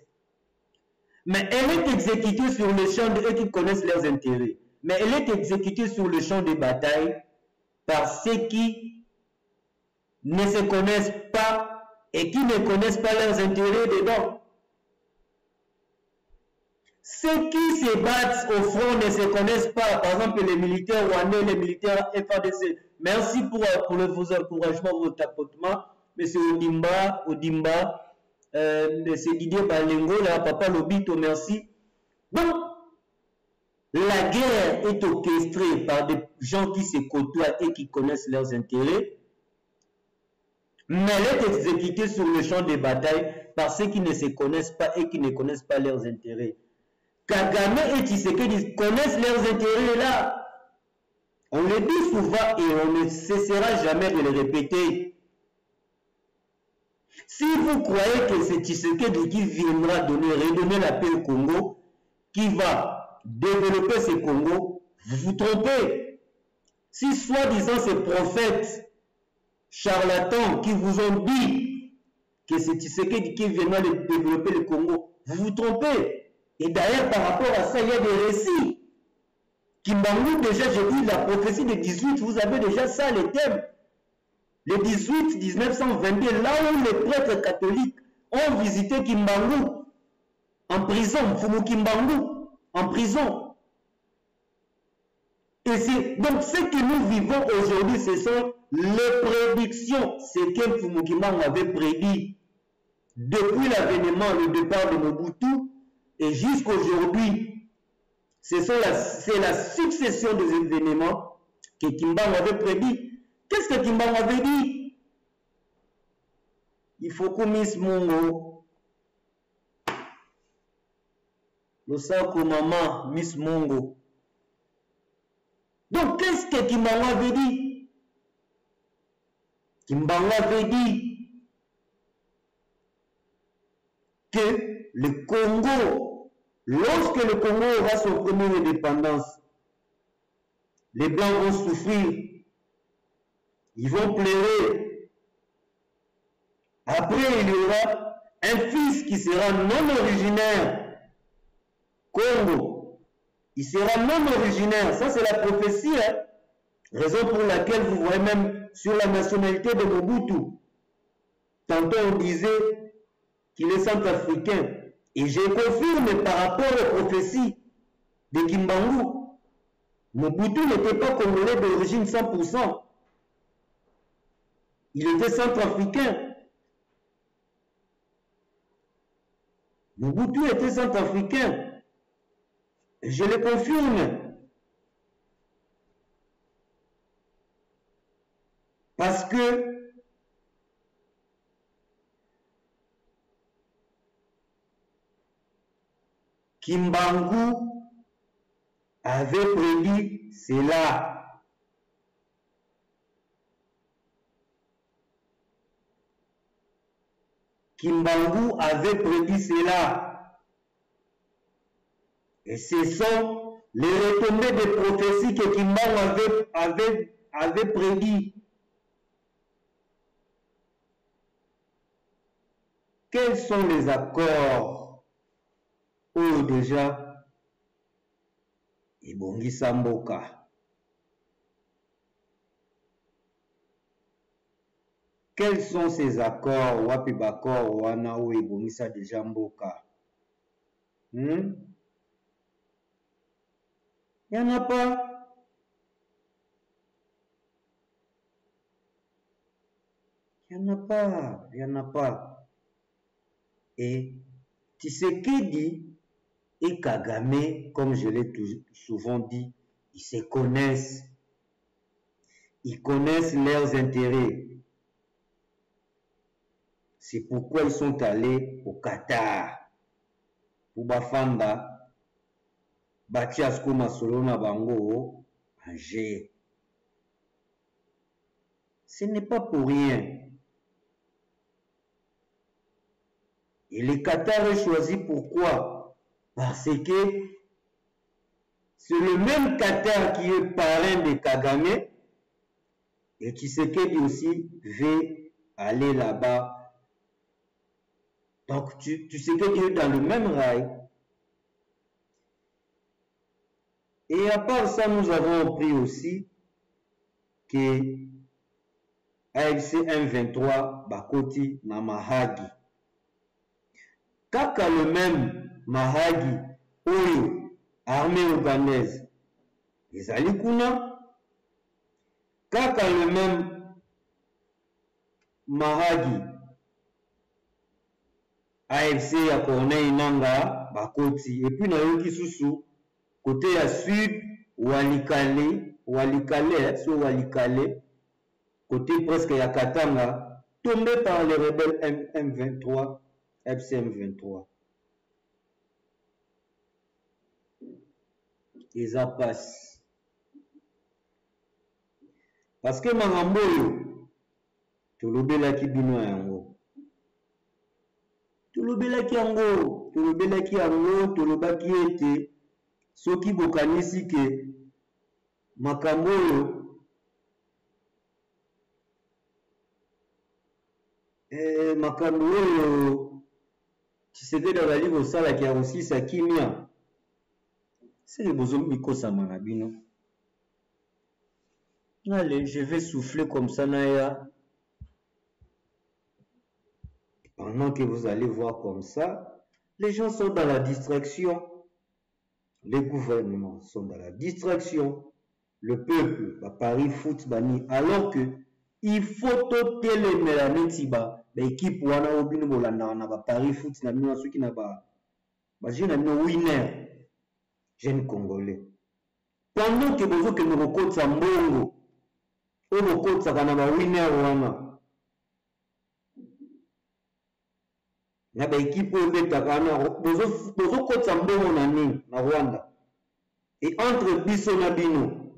Mais elle est exécutée sur le champ de ceux qui connaissent leurs intérêts. Mais elle est exécutée sur le champ de bataille par ceux qui ne se connaissent pas et qui ne connaissent pas leurs intérêts dedans. Ceux qui se battent au front ne se connaissent pas. Par exemple, les militaires rwandais, les militaires FADC. Merci pour vos encouragements, vos tapotements. Monsieur Odimba, Monsieur Didier Balengo, là, Papa Lobito, merci. Donc, la guerre est orchestrée par des gens qui se côtoient et qui connaissent leurs intérêts. Mais elle est exécutée sur le champ de bataille par ceux qui ne se connaissent pas et qui ne connaissent pas leurs intérêts. Kagame et Tshisekedi connaissent leurs intérêts là. On le dit souvent et on ne cessera jamais de le répéter. Si vous croyez que c'est Tshisekedi qui viendra redonner la paix au Congo, qui va développer ce Congo, vous vous trompez. Si soi-disant ces prophètes charlatans qui vous ont dit que c'est Tshisekedi qui viendra développer le Congo, vous vous trompez. Et d'ailleurs, par rapport à ça, il y a des récits. Kimbangu, déjà, j'ai dit la prophétie de 18, vous avez déjà ça, les thèmes. Le 18, 1922, là où les prêtres catholiques ont visité Kimbangu en prison, Mfumu Kimbangu en prison. Et c'est donc ce que nous vivons aujourd'hui, ce sont les prédictions, ce que Mfumu Kimbangu avait prédit depuis l'avènement, le départ de Mobutu. Et jusqu'à aujourd'hui, c'est la succession des événements que Kimbangu avait prédit. Qu'est-ce que Kimbangu avait dit? Il faut qu'on Miss Mungo. Le saco maman, Miss Mungo. Donc, qu'est-ce que Kimbangu avait dit? Kimbangu avait dit que le Congo, lorsque le Congo aura son première indépendance, les Blancs vont souffrir, ils vont pleurer. Après, il y aura un fils qui sera non originaire. Congo, il sera non originaire. Ça, c'est la prophétie. Hein? Raison pour laquelle vous voyez même sur la nationalité de Mobutu. Tantôt, on disait qu'il est centrafricain. Et je confirme par rapport aux prophéties de Kimbangu. Mobutu n'était pas congolais d'origine 100%. Il était centrafricain. Mobutu était centrafricain. Je le confirme. Parce que Kimbangu avait prédit cela. Kimbangu avait prédit cela. Et ce sont les retombées des prophéties que Kimbangu avait prédit. Quels sont les accords où déjà Ibongisa Mboka? Quels sont ces accords? Wapi bakor wana ou Ibongisa déjà Mboka? Il n'y en a pas. Il n'y en a pas. Il n'y en a pas. Et Tshisekedi et Kagame, comme je l'ai souvent dit, ils se connaissent. Ils connaissent leurs intérêts. C'est pourquoi ils sont allés au Qatar. Pour Bafanda, Batiasko Masolona Bango, Angers. Ce n'est pas pour rien. Et le Qatar est choisi pourquoi? Parce que c'est le même Qatar qui est parrain de Kagame. Et Tshisekedi aussi veut aller là-bas. Donc Tshisekedi est dans le même rail. Et à part ça, nous avons appris aussi que AFC M23 Bakoti na Mahagi. Kaka le même Mahagi, Oyo, armée ougandaise, les Alikuna, Kaka le même Mahagi, AFC ya Corneille Nanga, Bakoti, et puis na yoki susu, côté à sud, Walikale, sur Walikale, côté presque ya Katanga, tombé par les rebelles M23, FCM23. Et ça passe. Parce que Mangamboyo, Tolobelaki bino yango. Tolobelaki yango, Tolobaki ete, soki bokanisi ke Makamboyo, Makamboyo, Tshisekedi azali kosalaki ya kosisa kimia. C'est bozombi kosama na bino. Allez, je vais souffler comme ça Naya. Pendant que vous allez voir comme ça, les gens sont dans la distraction. Les gouvernements sont dans la distraction. Le peuple va Paris foot bani alors que il faut toter les mélanetiba. L'équipe wana obino bolanda na ba Paris foot na bino ceux qui na ba jeune na winner jeune congolais. Pendant que bozo que nous rekotsa mbongo o rekotsa kana ba winner wana na ba équipe obeta kana bozo kotsa mbongo na nini na Rwanda. Et entre biso na bino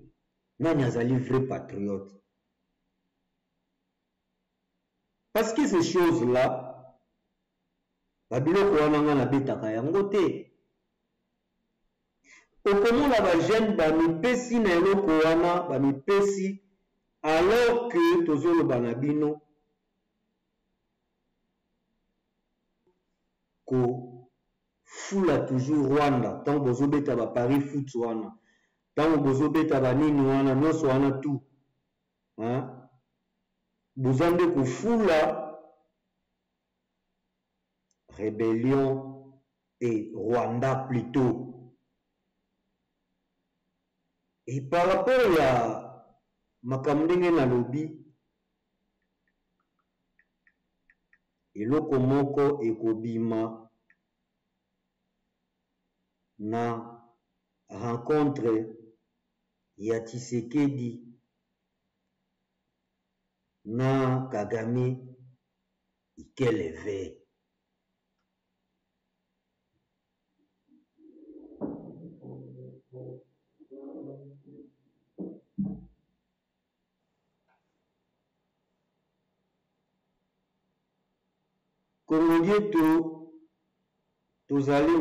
nani azali vrai patriote? Parce que ces choses-là, babiloko wana nga nabetaka yango te. Okomona bajene bamipesi na eloko wana bamipesi alors que tozoloba na bino ko fula toujours Rwanda tant bozobeta ba Paris foot wana tant bozobeta ba nini wana nyonso wana tout hein bozande ko fula rébellion et Rwanda plutôt. Et par rapport à makamdenge na lobi eloko moko ekobima na rencontre ya Tshisekedi na Kagame ikeleve. Kongo dietu tozali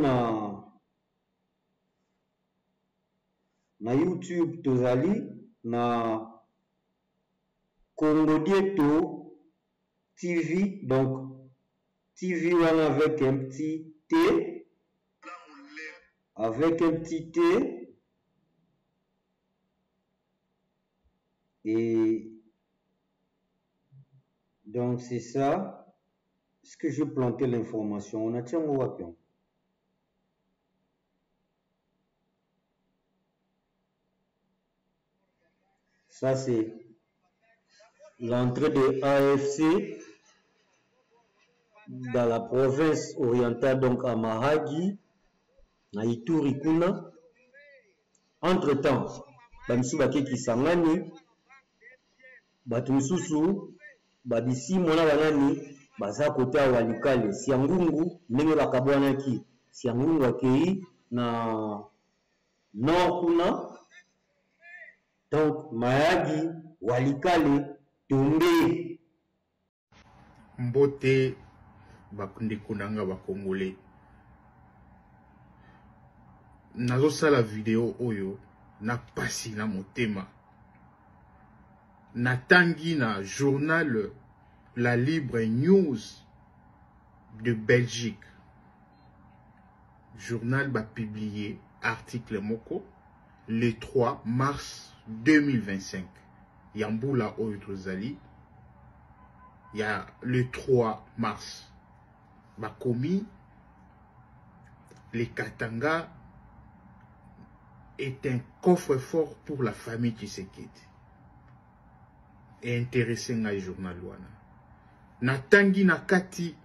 na YouTube, tozali na Kongo dietu TV, donc TV wana avec un petit T, avec un petit T, et donc c'est ça. Est-ce que je plantais l'information? On a tient au wapion. Ça c'est l'entrée de AFC dans la province orientale, donc à Mahagi, na Ituri kuna. Entre-temps, bamisu bakeki sangani, batumisusu, babisi mona banani, baza kote ya Walikale, Siangungu, ndenge bakabwanaki, Siangungu akei na nord kuna, donc Mahagi, Walikale, tombe. Mbote bakundeko nanga bakongole. Nazo sala video oyo na pasi na motema. Natangi na journal La Libre News de Belgique. Journal va publier article moko le 3 mars 2025. Yamboula Oyotozali. Il y a le 3 mars. Bakomi, les Katanga est un coffre-fort pour la famille Tshisekedi. Et intéressé à journal wana. Natangi nakati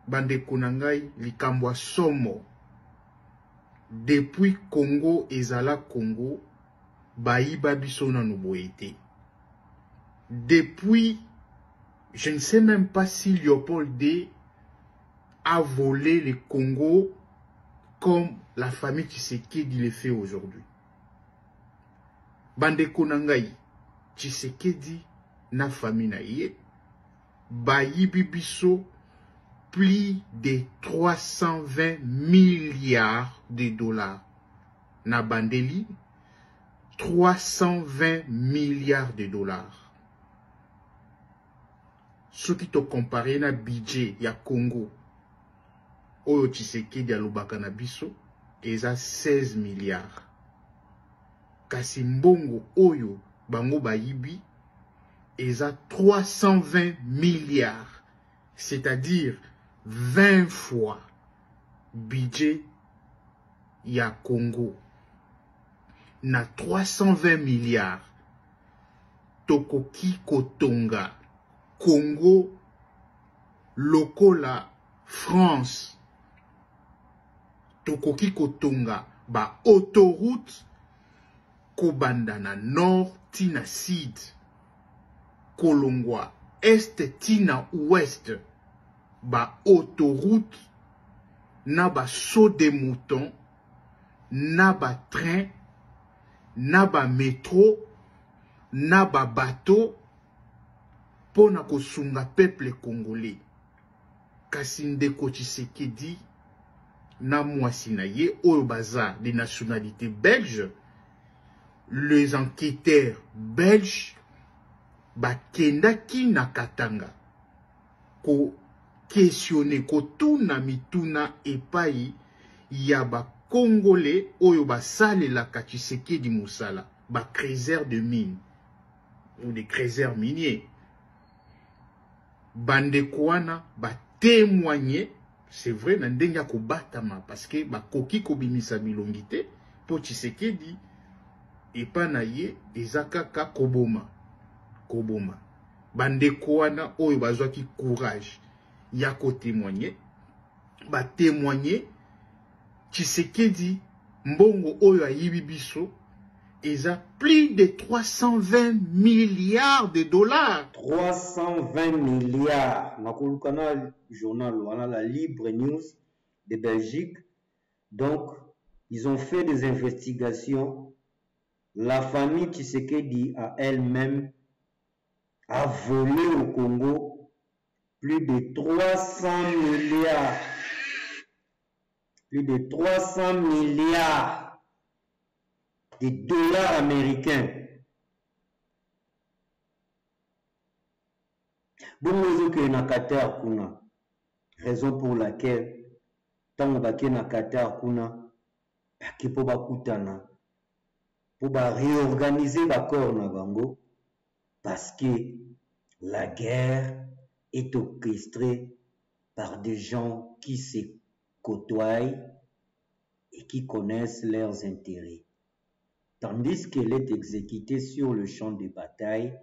bande konangai likambwa somo. Depuis Congo ezala Congo, baïba biso na nuboete. Depuis, je ne sais même pas si Léopold D a volé le Congo comme la famille Tshisekedi le fait aujourd'hui. Bande konangai, Tshisekedi na famille na ye, bayibi biso plus de 320 milliards de dollars. Na bandeli, 320 milliards de dollars. Ce qui te compare na budget ya Congo, oyo Tshisekedi alobaka na biso, eza 16 milliards. Kasi mbongo oyo bango bayibi, eza 320 milliards. C'est-à-dire 20 fois budget ya Congo. Na 320 milliards. Tokoki kotonga Congo lokola France. Tokoki kotonga ba autoroute kobanda na nord tina sud. Kolongwa est tina ouest. Ba autoroute na ba saut de mouton, na ba train, na ba métro, na ba bateau, pona kosunga peuple congolais. kasi ndeko Tshisekedi na mwasi na ye oyo baza de nationalité belge, les enquêteurs belges bakendaki na Katanga ko questionner ko tuna mituna epai ya ba Congolais oyo basalelaka Tshisekedi musala, ba creuseurs de mine ou des creuseurs miniers. Bandeko wana ba témoigner, c'est vrai na ndenga ko batama parce que ba koki ko bimisa bilongi te po Tshisekedi epa na ye ezakaka koboma. Bandeko wana oyo bazwaki courage ya ko témoigner, ba témoigner Tshisekedi mbongo oyo ayibi biso eza plus de 320 milliards de dollars. 320 milliards. Nakuluka journal wana la Libre News de Belgique. Donc, ils ont fait des investigations. La famille Tshisekedi a elle-même a volé au Congo plus de 300 milliards. Plus de 300 milliards de dollars américains. Bon, que na Qatar kuna. Raison pour laquelle tant que na Qatar kuna ki po bakutana pour ba réorganiser l'accord na bango parce que la guerre est orchestrée par des gens qui se côtoient et qui connaissent leurs intérêts, tandis qu'elle est exécutée sur le champ de bataille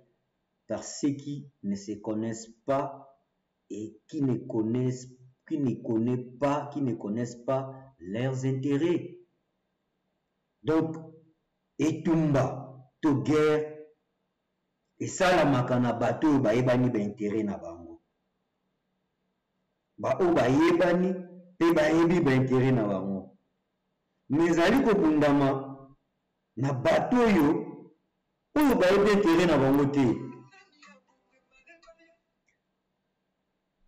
par ceux qui ne se connaissent pas et qui ne connaissent pas leurs intérêts. Donc, etumba to guerre et ça la makana bateau ba ebani ba intérêt na bango ba o ba yebani pe ba yebi ba intérêt na bango mais ali ko bundama na bateau yo o ba yebi intérêt na bango te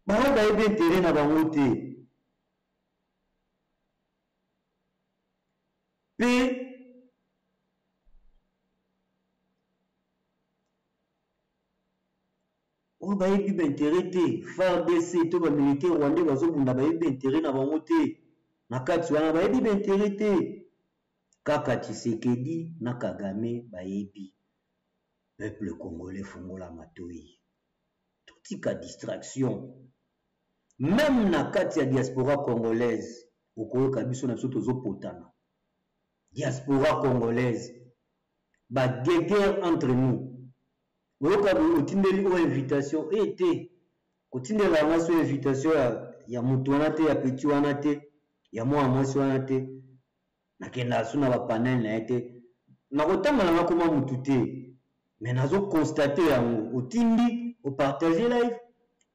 ba yebi intérêt na bango te pe on va y bien intérêt FARDC to ba militaire rwandais bazo bunda ba y bien intérêt na bango te na kati wana ba y bien intérêt te kaka Tshisekedi na Kagame ba yebi peuple congolais fongola matoi tout ka distraction même na kati ya diaspora congolaise okoyoka biso na biso tozopotana diaspora congolaise ba guerre entre nous. Oyoka otindeli o invitation ete kotindela ngaso invitation ya mutu wana te ya petit wana te ya mwa mwasi wana te nakenda suna ba panel na ete nakotanga na makoma mutu te mais nazo constater yango otindi o partager live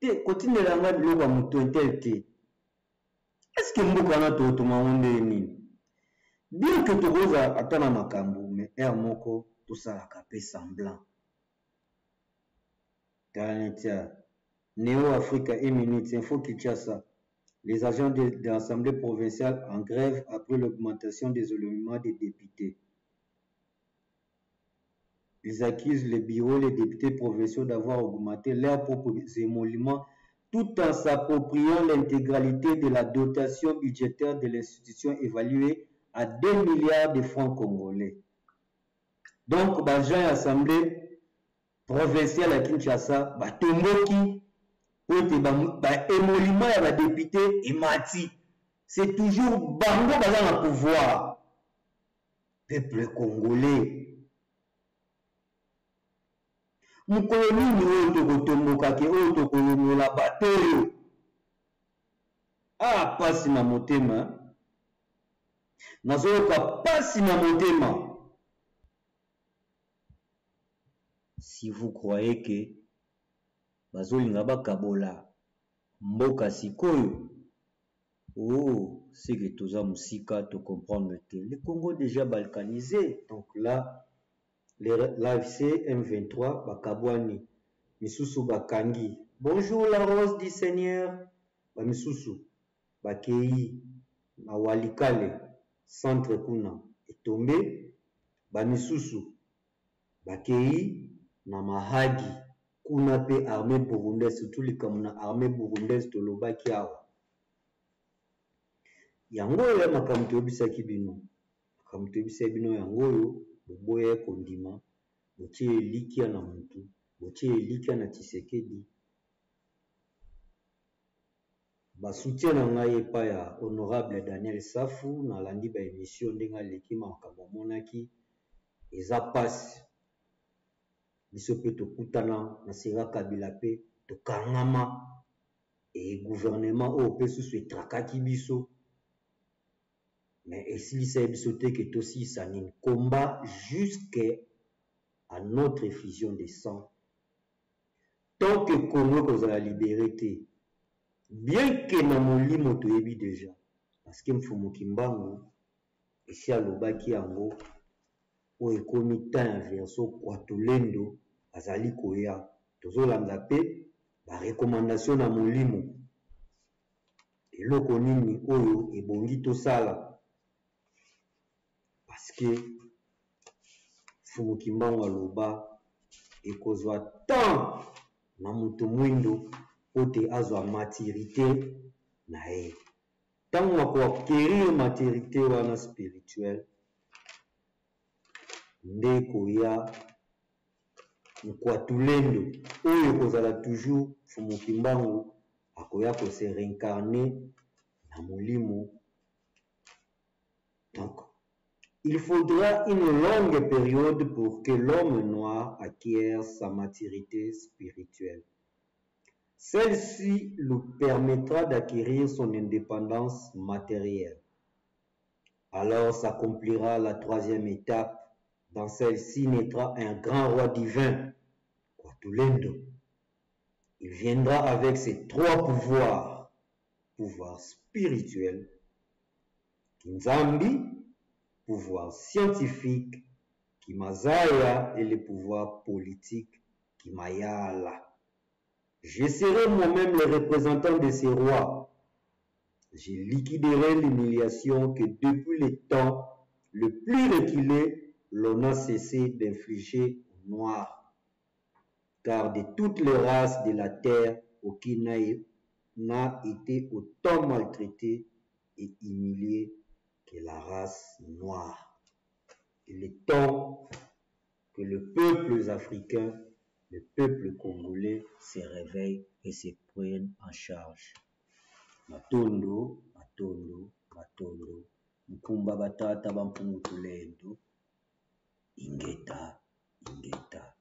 te kotindela nga biloko ya mutu intel te. Est-ce que mboka na to tomaonde nini bien que tokoza atana makambo mais er moko tosalaka pe semblant. Néo-Africa et Minutes, Info Kinshasa. Les agents de l'Assemblée provinciale en grève après l'augmentation des éléments des députés. Ils accusent les bureaux, les députés provinciaux d'avoir augmenté leurs propres émoluments tout en s'appropriant l'intégralité de la dotation budgétaire de l'institution évaluée à 2 milliards de francs congolais. Donc, l'agent de l'Assemblée provincial à Kinshasa, Tomboki, émolument à la députée et Mati. C'est toujours Bango dans le pouvoir. Peuple congolais. Moukoloni ni Otokotomboka ke Otokolomo la bateau. Ah, pasi na motema. Nazoka pasi na motema. Si vous croyez que bazolinga bakabola mboka sikoyo, oh, c'est que toza musika to comprendre que le Congo déjà balkanisé. Donc là, l'AFC M23 bakabwani misusu bakangi. Bonjour la rose du Seigneur. bamisusu bakei na Walikale centre kuna etombe, bamisusu bakei na Mahagi kuna pe armée burundaise, surtout likambo na armée burundaise tolobaki awa. Yango ya makambo toyebisaki bino, makambo toyebisaki bino yango oyo boboya kondima, botie elikia na mutu, botie elikia na Tshisekedi. Basoutien na ngai epai ya honorable Daniel Safu na landi ba émission ndenge aleki makambo monaki eza pasi. Biso pe tokutana na Sera Kabila pe tokangama et gouvernement oyo pe susu etrakaki biso, mais esilisa biso te ke tosilisa nini combat jusqu'à notre effusion de sang. Tant que Congo kozala libéré te, bien que na molimo toyebi déjà, parce que Mfumu Kimbangu esi alobaki yango oyo ekomi temps ya verso Kwatulendo azali koya, tozolanda pe ba recommandation na molimo eloko nini oyo ebongi tosala, parce que Mfumu Kimbangu aloba ekozwa temps na mutu mwindo ote azwa maturité na ye. Tango akoacquérir maturité wana spirituelle nde koya Nkwatulendo oyo kozala toujours Mfumu Kimbangu akoya ko se réincarner na molimo. Donc il faudra une longue période pour que l'homme noir acquiert sa maturité spirituelle. Celle-ci lui permettra d'acquérir son indépendance matérielle. Alors s'accomplira la troisième étape. Dans celle-ci naîtra un grand roi divin, Kwatulendo. Il viendra avec ses trois pouvoirs. Pouvoir spirituel, Kinzambi, pouvoir scientifique, Kimazaya, et le pouvoir politique, Kimayala. Je serai moi-même le représentant de ces rois. Je liquiderai l'humiliation que depuis le temps le plus reculé, l'on a cessé d'infliger aux Noirs. Car de toutes les races de la terre, aucune n'a été autant maltraitée et humiliée que la race noire. Il est temps que le peuple africain, le peuple congolais se réveille et se prenne en charge. Matondo, Matondo, Matondo, Mkumba batata bampungu tulendo, Ingeta, Ingeta.